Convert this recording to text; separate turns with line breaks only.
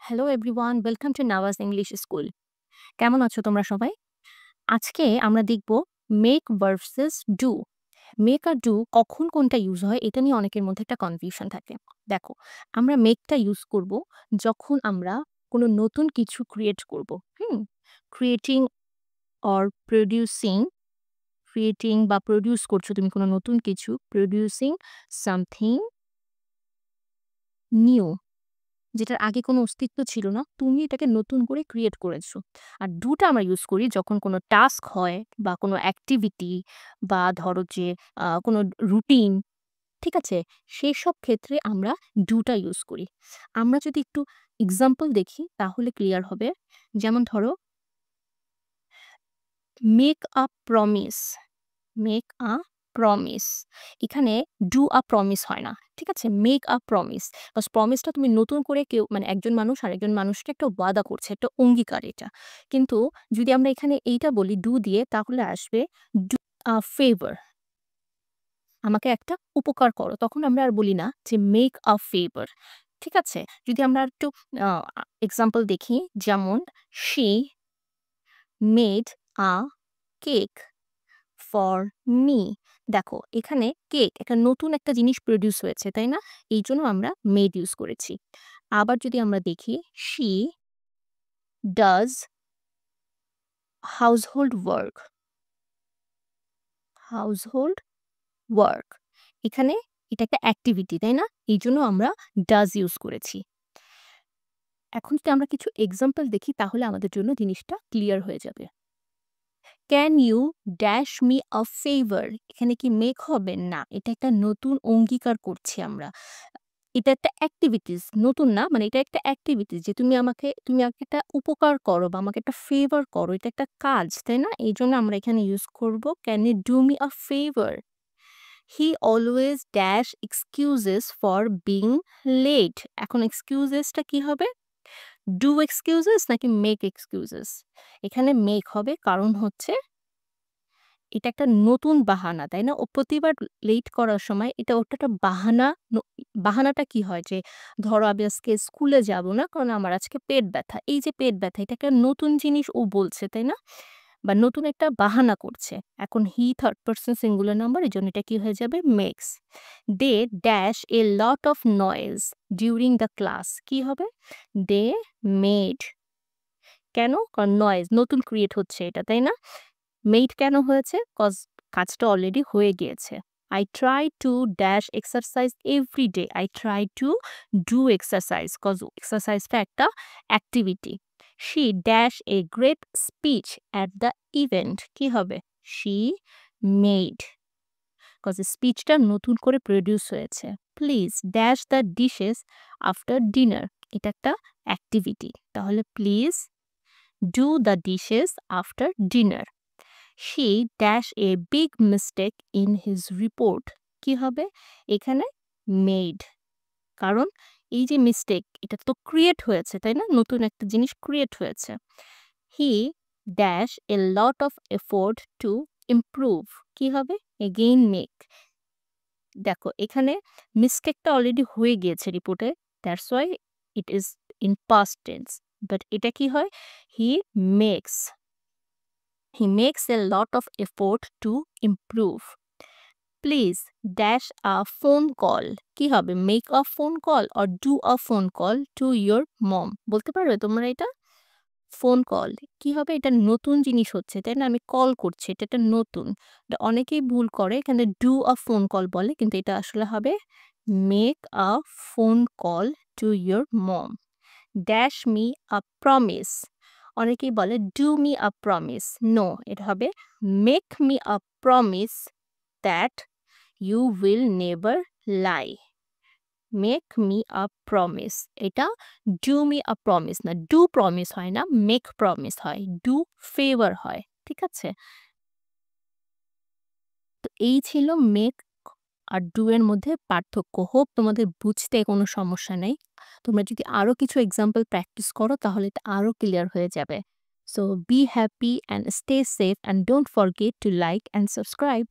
Hello everyone, welcome to Nawaz English school. কেমন আছো তোমরা সবাই? আজকে আমরা দেখব মেক ভার্সেস ডু। মেক আর ডু কখন কোনটা ইউজ হয় এটা নিয়ে অনেকের মধ্যে একটা কনফিউশন থাকে। দেখো, আমরা মেকটা ইউজ করব যখন আমরা কোনো নতুন কিছু ক্রিয়েট করব। হুম? ক্রিয়েটিং অর প্রোডিউসিং, ক্রিয়েটিং বা প্রোডিউস করছো তুমি কোনো নতুন কিছু, প্রোডিউসিং সামথিং নিউ, যেটার আগে কোনো অস্তিত্ব ছিল না, তুমি এটাকে নতুন করে ক্রিয়েট করেছো। আর ডু টা আমরা ইউজ করি যখন কোনো টাস্ক হয় বা কোনো অ্যাক্টিভিটি বা ধরো যে কোনো রুটিন, ঠিক আছে? সেসব ক্ষেত্রে আমরা ডু টা ইউজ করি। আমরা যদি একটু এক্সাম্পল দেখি তাহলে ক্লিয়ার হবে। যেমন ধরো, make a promise, make a promise. এখানে ডু আ প্রমিস হয় না। ঠিক আছে? Make a promise. বাস প্রমিসটা তুমি নতুন করে কেউ মানে একজন মানুষ আরেকজন মানুষকে একটা ওয়াদা করছে, একটা অঙ্গীকার এটা। কিন্তু যদি আমরা এখানে এইটা বলি ডু দিয়ে তাহলে আসবে ডু আ ফেভার। আমাকে একটা উপকার করো। তখন আমরা আর বলি না যে মেক আ ফেভার। ঠিক আছে? যদি আমরা একটু আ এক্সাম্পল দেখি, যেমন she made a cake for me. দেখো, এখানে কেক একটা নতুন একটা জিনিস প্রডিউস হয়েছে, তাই না? এইজন্য আমরা মেড ইউজ করেছি। আবার যদি আমরা দেখি, she does household work, household work. এখানে এটা একটা অ্যাক্টিভিটি, তাই না? এইজন্য আমরা ডাজ ইউজ করেছি। এখন যদি আমরা কিছু এক্সাম্পল দেখি তাহলে আমাদের জন্য জিনিসটা ক্লিয়ার হয়ে যাবে। Can you dash me a favour? এখানে কি মেক হবে? না, এটা একটা নতুন অঙ্গীকার করছি আমরা। এটা একটা এক্টিভিটিস, নতুন না, মানে এটা একটা এক্টিভিটিস যে তুমি আমাকে একটা উপকার করো বা আমাকে একটা ফেভার করো। এটা একটা কাজ, তাই না? এইজন্য আমরা এখানে ইউজ করব can you do me a favour? He always dash excuses for being late. এখন এক্সকিউজেসটা কি হবে? ডু এক্সকিউজেস নাকি মেক এক্সকিউজেস? এখানে মেক হবে, কারণ হচ্ছে এটা একটা নতুন বাহানা, তাই না? ও প্রতিবার লেট করার সময় এটা ওটা একটা বাহানা। বাহানাটা কি হয় যে, ধরো আমি আজকে স্কুলে যাব না কারণ আমার আজকে পেট ব্যথা। এই যে পেট ব্যথা, এটা একটা নতুন জিনিস ও বলছে, তাই না? বা নতুন একটা বাহানা করছে। এখন he third person singular number, এজন্য এটা কি হয়ে যাবে? Makes. They dash a lot of noise during the class. কি হবে? They made. কেন? কারণ নয়েজ নতুন ক্রিয়েট হচ্ছে এটা, তাই না? মেড কেন হয়েছে? কজ কাজটা অলরেডি হয়ে গিয়েছে। I try to dash exercise every day. I try to do exercise cause এক্সারসাইজটা একটা activity. She dash a great speech at the event. কি হবে? She made, cause স্পিচটা নতুন করে প্রডিউস হয়েছে। Please dash the dishes after dinner. এটা একটা activity. তাহলে please do the dishes after dinner. She dash a big mistake in his report. কি হবে? এখানে made, কারণ এই যে মিস্টেক এটা তো ক্রিয়েট হয়েছে, তাই না? নতুন একটা জিনিস ক্রিয়েট হয়েছে। He dash a lot of effort to improve. কি হবে? Again make. দেখো, এখানে মিস্টেকটা অলরেডি হয়ে গিয়েছে রিপোর্টে, that's why it is in past tense. But এটা কি হয়? He makes, he makes a lot of effort to improve. Please dash a phone call. কি হবে? Make a phone call or do a phone call to your mom. বলতে পারবে তোমরা এটা? Phone call কি হবে? এটা নতুন জিনিস হচ্ছে, তাই না? আমি কল করছি, এটা একটা নতুন। এটা অনেকেই ভুল করে, এখানে ডু আ ফোন কল বলে, কিন্তু এটা আসলে হবে make a phone call to your mom. Dash me a promise, অনেকেই বলে do me a promise. No, এটা হবে make me a promise that you will never lie. Make me a promise, এটা ডু মি আ প্রমিস না, do promise হয় না, make promise হয়, do favour হয়। ঠিক আছে? তো এই ছিল মেক আর ডু এর মধ্যে পার্থক্য। হোপ তোমাদের বুঝতে কোনো সমস্যা নেই। তোমরা যদি আরো কিছু এক্সাম্পল প্র্যাকটিস করো তাহলে এটা আরো ক্লিয়ার হয়ে যাবে। So be happy and stay safe and don't forget to like and subscribe.